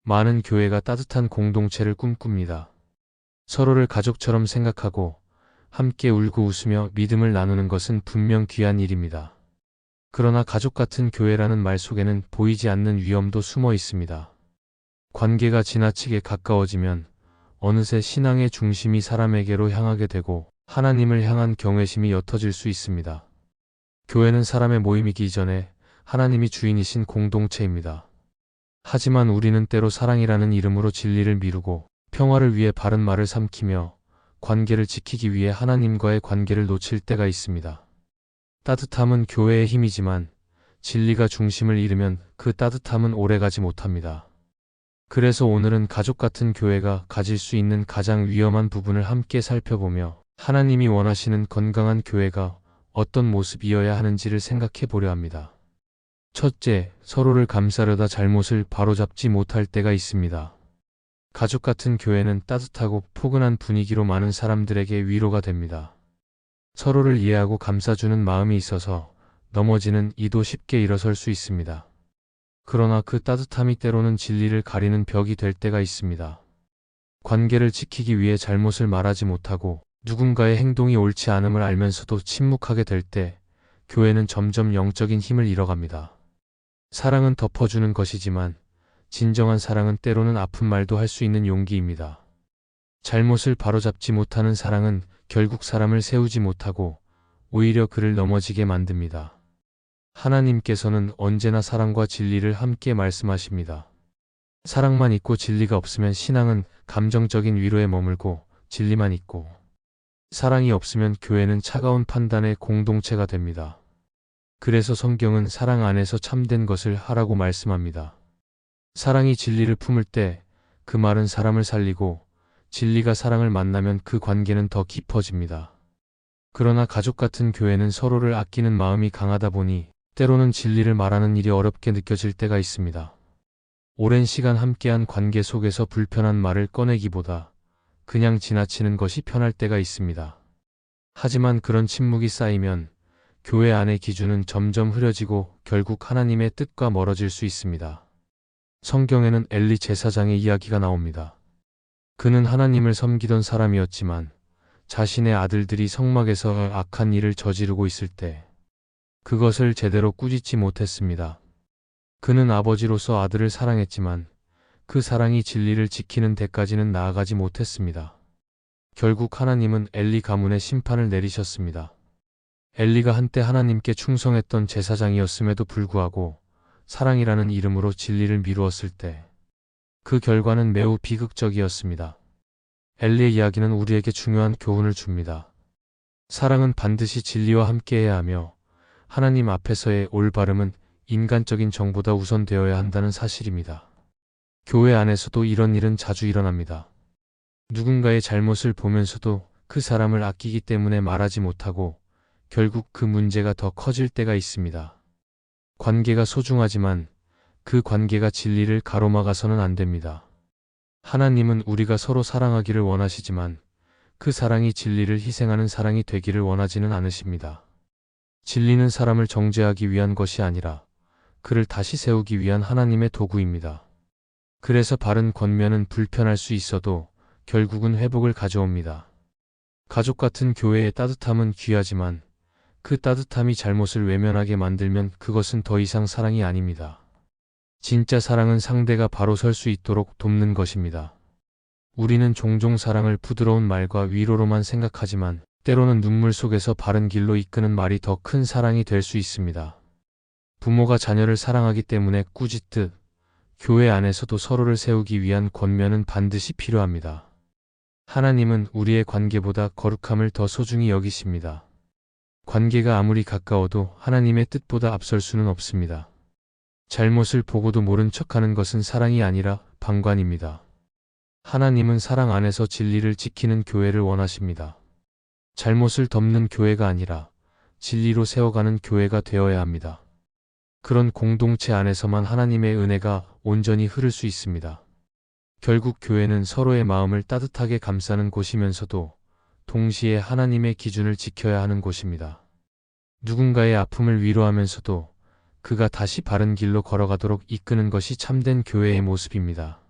많은 교회가 따뜻한 공동체를 꿈꿉니다. 서로를 가족처럼 생각하고 함께 울고 웃으며 믿음을 나누는 것은 분명 귀한 일입니다. 그러나 가족 같은 교회라는 말 속에는 보이지 않는 위험도 숨어 있습니다. 관계가 지나치게 가까워지면 어느새 신앙의 중심이 사람에게로 향하게 되고 하나님을 향한 경외심이 옅어질 수 있습니다. 교회는 사람의 모임이기 이전에 하나님이 주인이신 공동체입니다. 하지만 우리는 때로 사랑이라는 이름으로 진리를 미루고 평화를 위해 바른 말을 삼키며 관계를 지키기 위해 하나님과의 관계를 놓칠 때가 있습니다. 따뜻함은 교회의 힘이지만 진리가 중심을 잃으면 그 따뜻함은 오래가지 못합니다. 그래서 오늘은 가족 같은 교회가 가질 수 있는 가장 위험한 부분을 함께 살펴보며 하나님이 원하시는 건강한 교회가 어떤 모습이어야 하는지를 생각해 보려 합니다. 첫째, 서로를 감싸려다 잘못을 바로잡지 못할 때가 있습니다. 가족 같은 교회는 따뜻하고 포근한 분위기로 많은 사람들에게 위로가 됩니다. 서로를 이해하고 감싸주는 마음이 있어서 넘어지는 이도 쉽게 일어설 수 있습니다. 그러나 그 따뜻함이 때로는 진리를 가리는 벽이 될 때가 있습니다. 관계를 지키기 위해 잘못을 말하지 못하고 누군가의 행동이 옳지 않음을 알면서도 침묵하게 될 때 교회는 점점 영적인 힘을 잃어갑니다. 사랑은 덮어주는 것이지만 진정한 사랑은 때로는 아픈 말도 할 수 있는 용기입니다. 잘못을 바로잡지 못하는 사랑은 결국 사람을 세우지 못하고 오히려 그를 넘어지게 만듭니다. 하나님께서는 언제나 사랑과 진리를 함께 말씀하십니다. 사랑만 있고 진리가 없으면 신앙은 감정적인 위로에 머물고 진리만 있고 사랑이 없으면 교회는 차가운 판단의 공동체가 됩니다. 그래서 성경은 사랑 안에서 참된 것을 하라고 말씀합니다. 사랑이 진리를 품을 때 그 말은 사람을 살리고 진리가 사랑을 만나면 그 관계는 더 깊어집니다. 그러나 가족 같은 교회는 서로를 아끼는 마음이 강하다 보니 때로는 진리를 말하는 일이 어렵게 느껴질 때가 있습니다. 오랜 시간 함께한 관계 속에서 불편한 말을 꺼내기보다 그냥 지나치는 것이 편할 때가 있습니다. 하지만 그런 침묵이 쌓이면 교회 안의 기준은 점점 흐려지고 결국 하나님의 뜻과 멀어질 수 있습니다. 성경에는 엘리 제사장의 이야기가 나옵니다. 그는 하나님을 섬기던 사람이었지만 자신의 아들들이 성막에서 악한 일을 저지르고 있을 때 그것을 제대로 꾸짖지 못했습니다. 그는 아버지로서 아들을 사랑했지만 그 사랑이 진리를 지키는 데까지는 나아가지 못했습니다. 결국 하나님은 엘리 가문에 심판을 내리셨습니다. 엘리가 한때 하나님께 충성했던 제사장이었음에도 불구하고 사랑이라는 이름으로 진리를 미루었을 때 그 결과는 매우 비극적이었습니다. 엘리의 이야기는 우리에게 중요한 교훈을 줍니다. 사랑은 반드시 진리와 함께해야 하며 하나님 앞에서의 올바름은 인간적인 정보다 우선되어야 한다는 사실입니다. 교회 안에서도 이런 일은 자주 일어납니다. 누군가의 잘못을 보면서도 그 사람을 아끼기 때문에 말하지 못하고 결국 그 문제가 더 커질 때가 있습니다. 관계가 소중하지만 그 관계가 진리를 가로막아서는 안 됩니다. 하나님은 우리가 서로 사랑하기를 원하시지만 그 사랑이 진리를 희생하는 사랑이 되기를 원하지는 않으십니다. 진리는 사람을 정죄하기 위한 것이 아니라 그를 다시 세우기 위한 하나님의 도구입니다. 그래서 바른 권면은 불편할 수 있어도 결국은 회복을 가져옵니다. 가족 같은 교회의 따뜻함은 귀하지만 그 따뜻함이 잘못을 외면하게 만들면 그것은 더 이상 사랑이 아닙니다. 진짜 사랑은 상대가 바로 설 수 있도록 돕는 것입니다. 우리는 종종 사랑을 부드러운 말과 위로로만 생각하지만 때로는 눈물 속에서 바른 길로 이끄는 말이 더 큰 사랑이 될 수 있습니다. 부모가 자녀를 사랑하기 때문에 꾸짖듯 교회 안에서도 서로를 세우기 위한 권면은 반드시 필요합니다. 하나님은 우리의 관계보다 거룩함을 더 소중히 여기십니다. 관계가 아무리 가까워도 하나님의 뜻보다 앞설 수는 없습니다. 잘못을 보고도 모른 척하는 것은 사랑이 아니라 방관입니다. 하나님은 사랑 안에서 진리를 지키는 교회를 원하십니다. 잘못을 덮는 교회가 아니라 진리로 세워가는 교회가 되어야 합니다. 그런 공동체 안에서만 하나님의 은혜가 온전히 흐를 수 있습니다. 결국 교회는 서로의 마음을 따뜻하게 감싸는 곳이면서도 동시에 하나님의 기준을 지켜야 하는 곳입니다. 누군가의 아픔을 위로하면서도 그가 다시 바른 길로 걸어가도록 이끄는 것이 참된 교회의 모습입니다.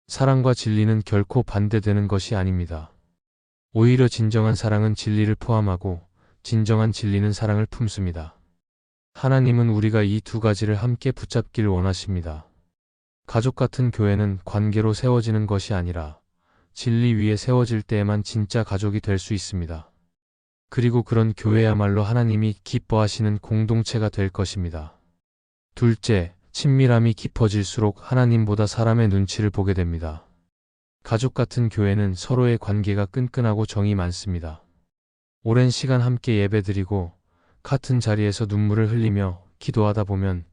사랑과 진리는 결코 반대되는 것이 아닙니다. 오히려 진정한 사랑은 진리를 포함하고 진정한 진리는 사랑을 품습니다. 하나님은 우리가 이 두 가지를 함께 붙잡기를 원하십니다. 가족 같은 교회는 관계로 세워지는 것이 아니라 진리 위에 세워질 때에만 진짜 가족이 될 수 있습니다. 그리고 그런 교회야말로 하나님이 기뻐하시는 공동체가 될 것입니다. 둘째, 친밀함이 깊어질수록 하나님보다 사람의 눈치를 보게 됩니다. 가족 같은 교회는 서로의 관계가 끈끈하고 정이 많습니다. 오랜 시간 함께 예배드리고 같은 자리에서 눈물을 흘리며 기도하다 보면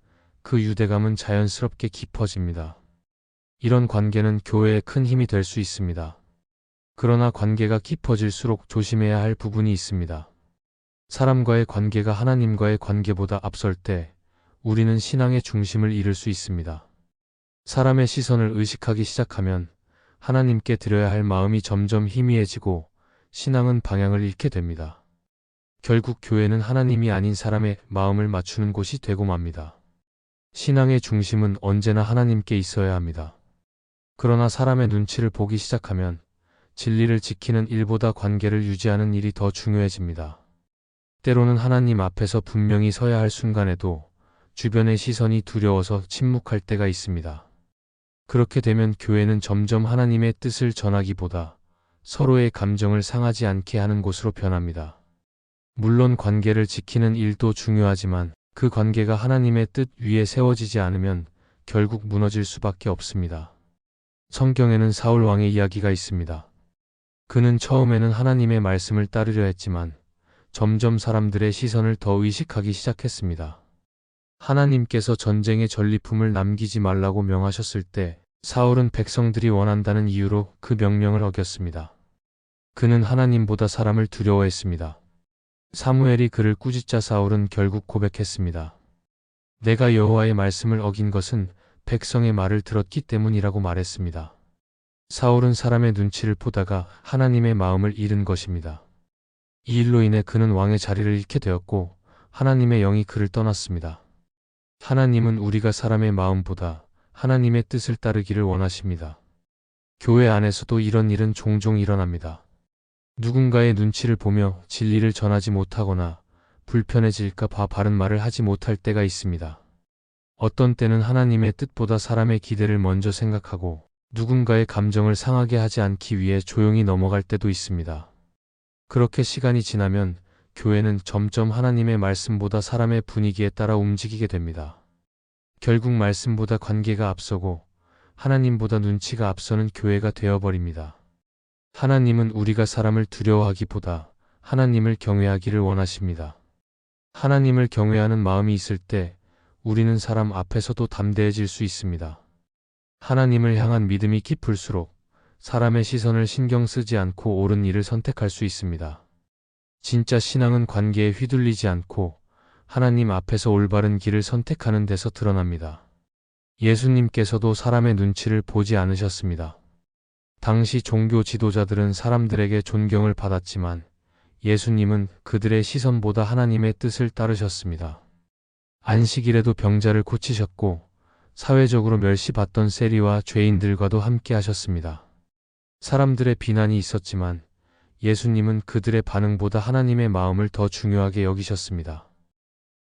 그 유대감은 자연스럽게 깊어집니다. 이런 관계는 교회에 큰 힘이 될 수 있습니다. 그러나 관계가 깊어질수록 조심해야 할 부분이 있습니다. 사람과의 관계가 하나님과의 관계보다 앞설 때 우리는 신앙의 중심을 잃을 수 있습니다. 사람의 시선을 의식하기 시작하면 하나님께 드려야 할 마음이 점점 희미해지고 신앙은 방향을 잃게 됩니다. 결국 교회는 하나님이 아닌 사람의 마음을 맞추는 곳이 되고 맙니다. 신앙의 중심은 언제나 하나님께 있어야 합니다. 그러나 사람의 눈치를 보기 시작하면 진리를 지키는 일보다 관계를 유지하는 일이 더 중요해집니다. 때로는 하나님 앞에서 분명히 서야 할 순간에도 주변의 시선이 두려워서 침묵할 때가 있습니다. 그렇게 되면 교회는 점점 하나님의 뜻을 전하기보다 서로의 감정을 상하지 않게 하는 곳으로 변합니다. 물론 관계를 지키는 일도 중요하지만 그 관계가 하나님의 뜻 위에 세워지지 않으면 결국 무너질 수밖에 없습니다. 성경에는 사울 왕의 이야기가 있습니다. 그는 처음에는 하나님의 말씀을 따르려 했지만 점점 사람들의 시선을 더 의식하기 시작했습니다. 하나님께서 전쟁의 전리품을 남기지 말라고 명하셨을 때 사울은 백성들이 원한다는 이유로 그 명령을 어겼습니다. 그는 하나님보다 사람을 두려워했습니다. 사무엘이 그를 꾸짖자 사울은 결국 고백했습니다. 내가 여호와의 말씀을 어긴 것은 백성의 말을 들었기 때문이라고 말했습니다. 사울은 사람의 눈치를 보다가 하나님의 마음을 잃은 것입니다. 이 일로 인해 그는 왕의 자리를 잃게 되었고 하나님의 영이 그를 떠났습니다. 하나님은 우리가 사람의 마음보다 하나님의 뜻을 따르기를 원하십니다. 교회 안에서도 이런 일은 종종 일어납니다. 누군가의 눈치를 보며 진리를 전하지 못하거나 불편해질까 봐 바른 말을 하지 못할 때가 있습니다. 어떤 때는 하나님의 뜻보다 사람의 기대를 먼저 생각하고 누군가의 감정을 상하게 하지 않기 위해 조용히 넘어갈 때도 있습니다. 그렇게 시간이 지나면 교회는 점점 하나님의 말씀보다 사람의 분위기에 따라 움직이게 됩니다. 결국 말씀보다 관계가 앞서고 하나님보다 눈치가 앞서는 교회가 되어버립니다. 하나님은 우리가 사람을 두려워하기보다 하나님을 경외하기를 원하십니다. 하나님을 경외하는 마음이 있을 때 우리는 사람 앞에서도 담대해질 수 있습니다. 하나님을 향한 믿음이 깊을수록 사람의 시선을 신경 쓰지 않고 옳은 일을 선택할 수 있습니다. 진짜 신앙은 관계에 휘둘리지 않고 하나님 앞에서 올바른 길을 선택하는 데서 드러납니다. 예수님께서도 사람의 눈치를 보지 않으셨습니다. 당시 종교 지도자들은 사람들에게 존경을 받았지만 예수님은 그들의 시선보다 하나님의 뜻을 따르셨습니다. 안식일에도 병자를 고치셨고 사회적으로 멸시받던 세리와 죄인들과도 함께 하셨습니다. 사람들의 비난이 있었지만 예수님은 그들의 반응보다 하나님의 마음을 더 중요하게 여기셨습니다.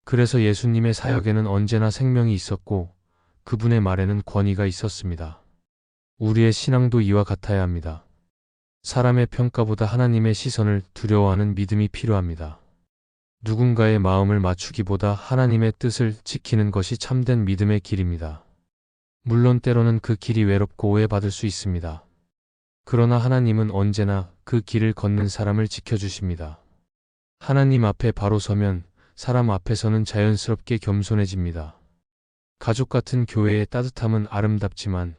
그래서 예수님의 사역에는 언제나 생명이 있었고 그분의 말에는 권위가 있었습니다. 우리의 신앙도 이와 같아야 합니다. 사람의 평가보다 하나님의 시선을 두려워하는 믿음이 필요합니다. 누군가의 마음을 맞추기보다 하나님의 뜻을 지키는 것이 참된 믿음의 길입니다. 물론 때로는 그 길이 외롭고 오해받을 수 있습니다. 그러나 하나님은 언제나 그 길을 걷는 사람을 지켜주십니다. 하나님 앞에 바로 서면 사람 앞에서는 자연스럽게 겸손해집니다. 가족 같은 교회의 따뜻함은 아름답지만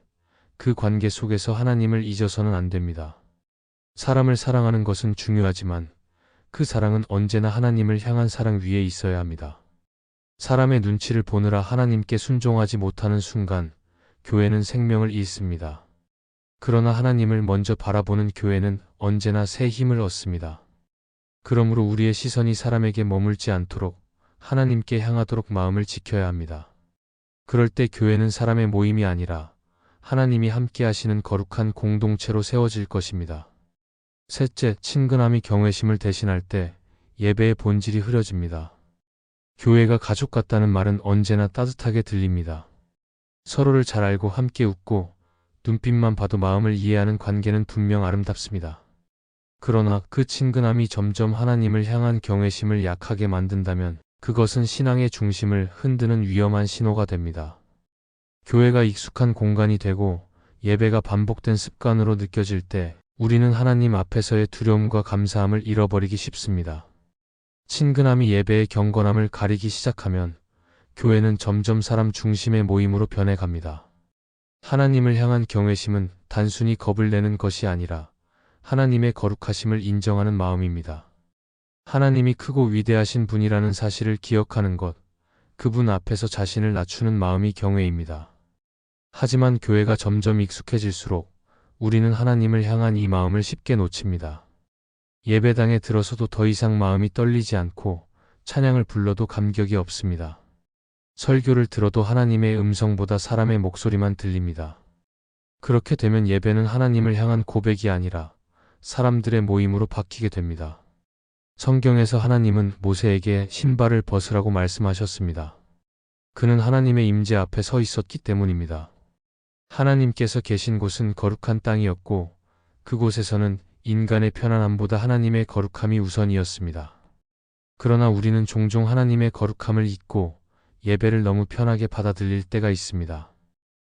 그 관계 속에서 하나님을 잊어서는 안 됩니다. 사람을 사랑하는 것은 중요하지만 그 사랑은 언제나 하나님을 향한 사랑 위에 있어야 합니다. 사람의 눈치를 보느라 하나님께 순종하지 못하는 순간 교회는 생명을 잃습니다. 그러나 하나님을 먼저 바라보는 교회는 언제나 새 힘을 얻습니다. 그러므로 우리의 시선이 사람에게 머물지 않도록 하나님께 향하도록 마음을 지켜야 합니다. 그럴 때 교회는 사람의 모임이 아니라 하나님이 함께 하시는 거룩한 공동체로 세워질 것입니다. 셋째, 친근함이 경외심을 대신할 때 예배의 본질이 흐려집니다. 교회가 가족 같다는 말은 언제나 따뜻하게 들립니다. 서로를 잘 알고 함께 웃고 눈빛만 봐도 마음을 이해하는 관계는 분명 아름답습니다. 그러나 그 친근함이 점점 하나님을 향한 경외심을 약하게 만든다면 그것은 신앙의 중심을 흔드는 위험한 신호가 됩니다. 교회가 익숙한 공간이 되고 예배가 반복된 습관으로 느껴질 때 우리는 하나님 앞에서의 두려움과 감사함을 잃어버리기 쉽습니다. 친근함이 예배의 경건함을 가리기 시작하면 교회는 점점 사람 중심의 모임으로 변해갑니다. 하나님을 향한 경외심은 단순히 겁을 내는 것이 아니라 하나님의 거룩하심을 인정하는 마음입니다. 하나님이 크고 위대하신 분이라는 사실을 기억하는 것, 그분 앞에서 자신을 낮추는 마음이 경외입니다. 하지만 교회가 점점 익숙해질수록 우리는 하나님을 향한 이 마음을 쉽게 놓칩니다. 예배당에 들어서도 더 이상 마음이 떨리지 않고 찬양을 불러도 감격이 없습니다. 설교를 들어도 하나님의 음성보다 사람의 목소리만 들립니다. 그렇게 되면 예배는 하나님을 향한 고백이 아니라 사람들의 모임으로 바뀌게 됩니다. 성경에서 하나님은 모세에게 신발을 벗으라고 말씀하셨습니다. 그는 하나님의 임재 앞에 서 있었기 때문입니다. 하나님께서 계신 곳은 거룩한 땅이었고 그곳에서는 인간의 편안함보다 하나님의 거룩함이 우선이었습니다. 그러나 우리는 종종 하나님의 거룩함을 잊고 예배를 너무 편하게 받아들일 때가 있습니다.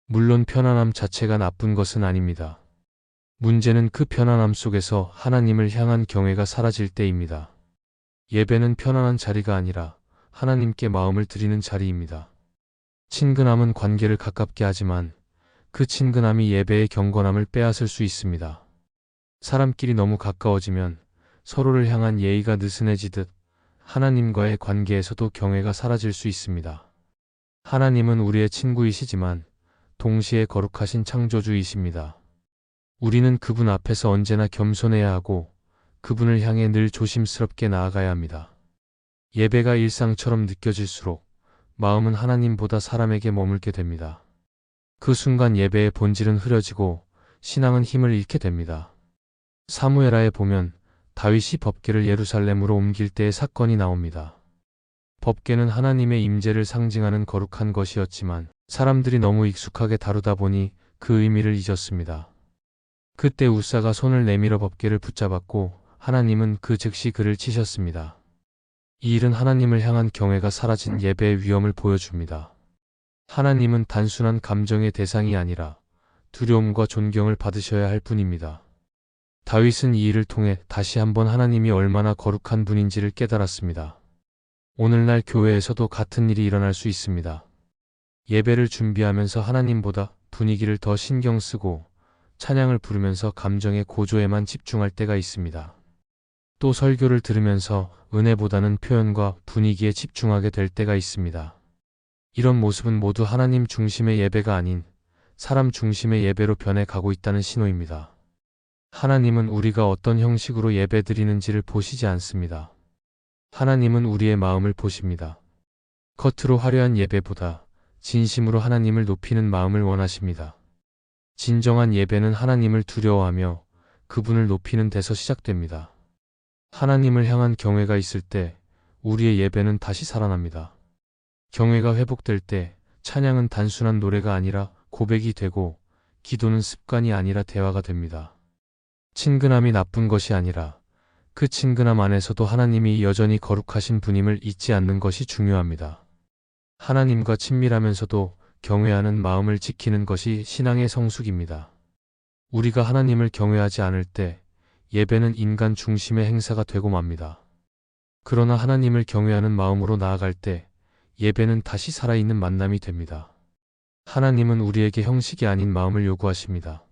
물론 편안함 자체가 나쁜 것은 아닙니다. 문제는 그 편안함 속에서 하나님을 향한 경외가 사라질 때입니다. 예배는 편안한 자리가 아니라 하나님께 마음을 드리는 자리입니다. 친근함은 관계를 가깝게 하지만 그 친근함이 예배의 경건함을 빼앗을 수 있습니다. 사람끼리 너무 가까워지면 서로를 향한 예의가 느슨해지듯 하나님과의 관계에서도 경외가 사라질 수 있습니다. 하나님은 우리의 친구이시지만 동시에 거룩하신 창조주이십니다. 우리는 그분 앞에서 언제나 겸손해야 하고 그분을 향해 늘 조심스럽게 나아가야 합니다. 예배가 일상처럼 느껴질수록 마음은 하나님보다 사람에게 머물게 됩니다. 그 순간 예배의 본질은 흐려지고 신앙은 힘을 잃게 됩니다. 사무엘하에 보면 다윗이 법궤를 예루살렘으로 옮길 때의 사건이 나옵니다. 법궤는 하나님의 임재를 상징하는 거룩한 것이었지만 사람들이 너무 익숙하게 다루다 보니 그 의미를 잊었습니다. 그때 우사가 손을 내밀어 법궤를 붙잡았고 하나님은 그 즉시 그를 치셨습니다. 이 일은 하나님을 향한 경외가 사라진 예배의 위험을 보여줍니다. 하나님은 단순한 감정의 대상이 아니라 두려움과 존경을 받으셔야 할 분입니다. 다윗은 이 일을 통해 다시 한번 하나님이 얼마나 거룩한 분인지를 깨달았습니다. 오늘날 교회에서도 같은 일이 일어날 수 있습니다. 예배를 준비하면서 하나님보다 분위기를 더 신경 쓰고 찬양을 부르면서 감정의 고조에만 집중할 때가 있습니다. 또 설교를 들으면서 은혜보다는 표현과 분위기에 집중하게 될 때가 있습니다. 이런 모습은 모두 하나님 중심의 예배가 아닌 사람 중심의 예배로 변해가고 있다는 신호입니다. 하나님은 우리가 어떤 형식으로 예배드리는지를 보시지 않습니다. 하나님은 우리의 마음을 보십니다. 겉으로 화려한 예배보다 진심으로 하나님을 높이는 마음을 원하십니다. 진정한 예배는 하나님을 두려워하며 그분을 높이는 데서 시작됩니다. 하나님을 향한 경외가 있을 때 우리의 예배는 다시 살아납니다. 경외가 회복될 때 찬양은 단순한 노래가 아니라 고백이 되고 기도는 습관이 아니라 대화가 됩니다. 친근함이 나쁜 것이 아니라 그 친근함 안에서도 하나님이 여전히 거룩하신 분임을 잊지 않는 것이 중요합니다. 하나님과 친밀하면서도 경외하는 마음을 지키는 것이 신앙의 성숙입니다. 우리가 하나님을 경외하지 않을 때 예배는 인간 중심의 행사가 되고 맙니다. 그러나 하나님을 경외하는 마음으로 나아갈 때 예배는 다시 살아있는 만남이 됩니다. 하나님은 우리에게 형식이 아닌 마음을 요구하십니다.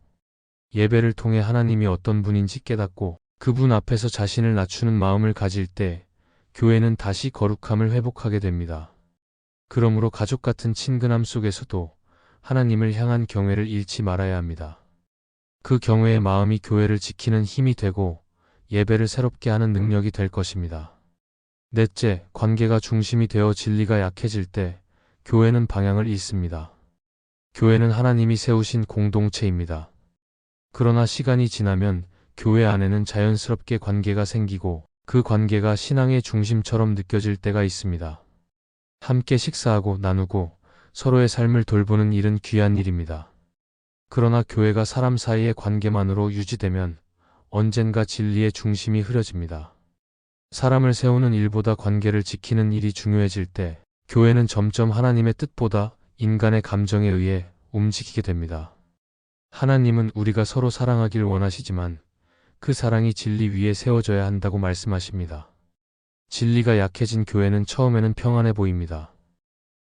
예배를 통해 하나님이 어떤 분인지 깨닫고 그분 앞에서 자신을 낮추는 마음을 가질 때 교회는 다시 거룩함을 회복하게 됩니다. 그러므로 가족 같은 친근함 속에서도 하나님을 향한 경외를 잃지 말아야 합니다. 그 경외의 마음이 교회를 지키는 힘이 되고 예배를 새롭게 하는 능력이 될 것입니다. 넷째, 관계가 중심이 되어 진리가 약해질 때 교회는 방향을 잃습니다. 교회는 하나님이 세우신 공동체입니다. 그러나 시간이 지나면 교회 안에는 자연스럽게 관계가 생기고 그 관계가 신앙의 중심처럼 느껴질 때가 있습니다. 함께 식사하고 나누고 서로의 삶을 돌보는 일은 귀한 일입니다. 그러나 교회가 사람 사이의 관계만으로 유지되면 언젠가 진리의 중심이 흐려집니다. 사람을 세우는 일보다 관계를 지키는 일이 중요해질 때 교회는 점점 하나님의 뜻보다 인간의 감정에 의해 움직이게 됩니다. 하나님은 우리가 서로 사랑하길 원하시지만 그 사랑이 진리 위에 세워져야 한다고 말씀하십니다. 진리가 약해진 교회는 처음에는 평안해 보입니다.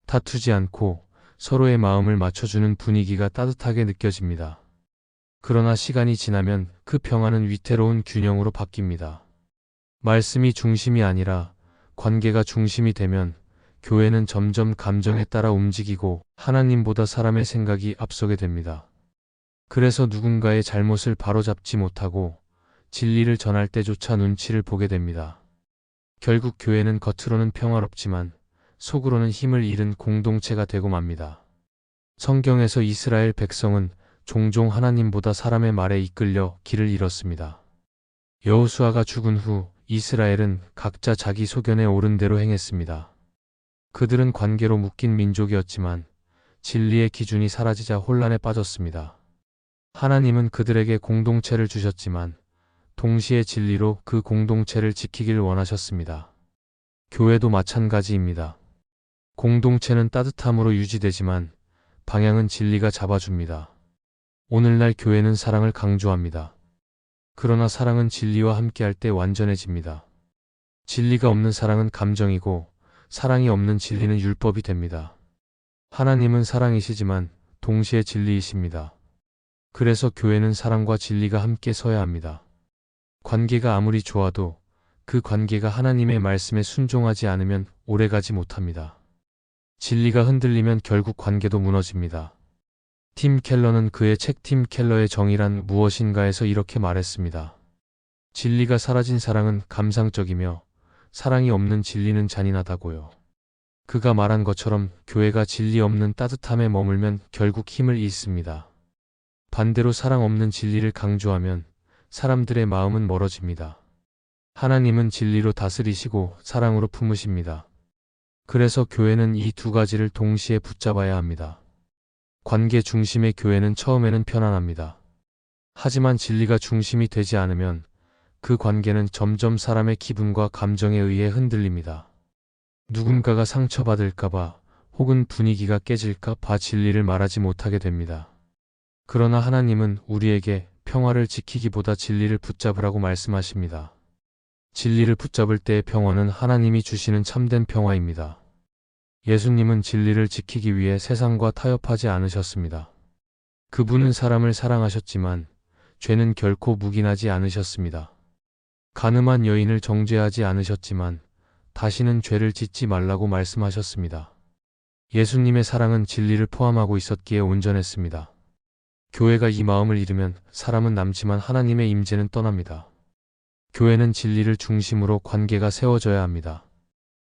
다투지 않고 서로의 마음을 맞춰주는 분위기가 따뜻하게 느껴집니다. 그러나 시간이 지나면 그 평안은 위태로운 균형으로 바뀝니다. 말씀이 중심이 아니라 관계가 중심이 되면 교회는 점점 감정에 따라 움직이고 하나님보다 사람의 생각이 앞서게 됩니다. 그래서 누군가의 잘못을 바로잡지 못하고 진리를 전할 때조차 눈치를 보게 됩니다. 결국 교회는 겉으로는 평화롭지만 속으로는 힘을 잃은 공동체가 되고 맙니다. 성경에서 이스라엘 백성은 종종 하나님보다 사람의 말에 이끌려 길을 잃었습니다. 여호수아가 죽은 후 이스라엘은 각자 자기 소견에 옳은 대로 행했습니다. 그들은 관계로 묶인 민족이었지만 진리의 기준이 사라지자 혼란에 빠졌습니다. 하나님은 그들에게 공동체를 주셨지만 동시에 진리로 그 공동체를 지키길 원하셨습니다. 교회도 마찬가지입니다. 공동체는 따뜻함으로 유지되지만 방향은 진리가 잡아줍니다. 오늘날 교회는 사랑을 강조합니다. 그러나 사랑은 진리와 함께할 때 완전해집니다. 진리가 없는 사랑은 감정이고 사랑이 없는 진리는 율법이 됩니다. 하나님은 사랑이시지만 동시에 진리이십니다. 그래서 교회는 사랑과 진리가 함께 서야 합니다. 관계가 아무리 좋아도 그 관계가 하나님의 말씀에 순종하지 않으면 오래가지 못합니다. 진리가 흔들리면 결국 관계도 무너집니다. 팀 켈러는 그의 책 팀 켈러의 정의란 무엇인가에서 이렇게 말했습니다. 진리가 사라진 사랑은 감상적이며 사랑이 없는 진리는 잔인하다고요. 그가 말한 것처럼 교회가 진리 없는 따뜻함에 머물면 결국 힘을 잃습니다. 반대로 사랑 없는 진리를 강조하면 사람들의 마음은 멀어집니다. 하나님은 진리로 다스리시고 사랑으로 품으십니다. 그래서 교회는 이 두 가지를 동시에 붙잡아야 합니다. 관계 중심의 교회는 처음에는 편안합니다. 하지만 진리가 중심이 되지 않으면 그 관계는 점점 사람의 기분과 감정에 의해 흔들립니다. 누군가가 상처받을까봐 혹은 분위기가 깨질까 봐 진리를 말하지 못하게 됩니다. 그러나 하나님은 우리에게 평화를 지키기보다 진리를 붙잡으라고 말씀하십니다. 진리를 붙잡을 때의 평화는 하나님이 주시는 참된 평화입니다. 예수님은 진리를 지키기 위해 세상과 타협하지 않으셨습니다. 그분은 사람을 사랑하셨지만 죄는 결코 묵인하지 않으셨습니다. 간음한 여인을 정죄하지 않으셨지만 다시는 죄를 짓지 말라고 말씀하셨습니다. 예수님의 사랑은 진리를 포함하고 있었기에 온전했습니다. 교회가 이 마음을 잃으면 사람은 남지만 하나님의 임재는 떠납니다. 교회는 진리를 중심으로 관계가 세워져야 합니다.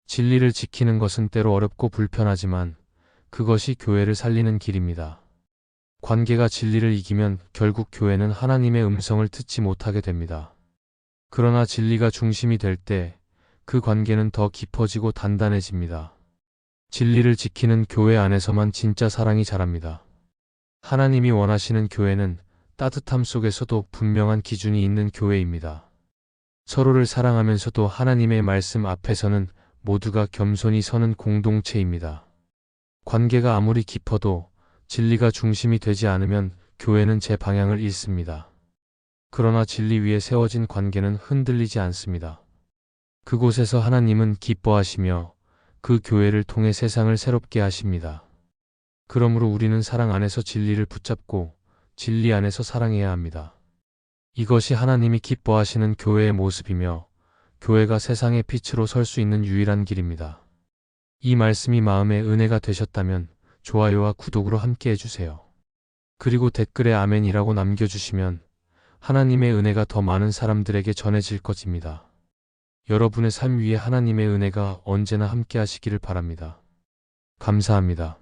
진리를 지키는 것은 때로 어렵고 불편하지만 그것이 교회를 살리는 길입니다. 관계가 진리를 이기면 결국 교회는 하나님의 음성을 듣지 못하게 됩니다. 그러나 진리가 중심이 될 때 그 관계는 더 깊어지고 단단해집니다. 진리를 지키는 교회 안에서만 진짜 사랑이 자랍니다. 하나님이 원하시는 교회는 따뜻함 속에서도 분명한 기준이 있는 교회입니다. 서로를 사랑하면서도 하나님의 말씀 앞에서는 모두가 겸손히 서는 공동체입니다. 관계가 아무리 깊어도 진리가 중심이 되지 않으면 교회는 제 방향을 잃습니다. 그러나 진리 위에 세워진 관계는 흔들리지 않습니다. 그곳에서 하나님은 기뻐하시며 그 교회를 통해 세상을 새롭게 하십니다. 그러므로 우리는 사랑 안에서 진리를 붙잡고 진리 안에서 사랑해야 합니다. 이것이 하나님이 기뻐하시는 교회의 모습이며 교회가 세상의 빛으로 설 수 있는 유일한 길입니다. 이 말씀이 마음의 은혜가 되셨다면 좋아요와 구독으로 함께 해주세요. 그리고 댓글에 아멘이라고 남겨주시면 하나님의 은혜가 더 많은 사람들에게 전해질 것입니다. 여러분의 삶 위에 하나님의 은혜가 언제나 함께 하시기를 바랍니다. 감사합니다.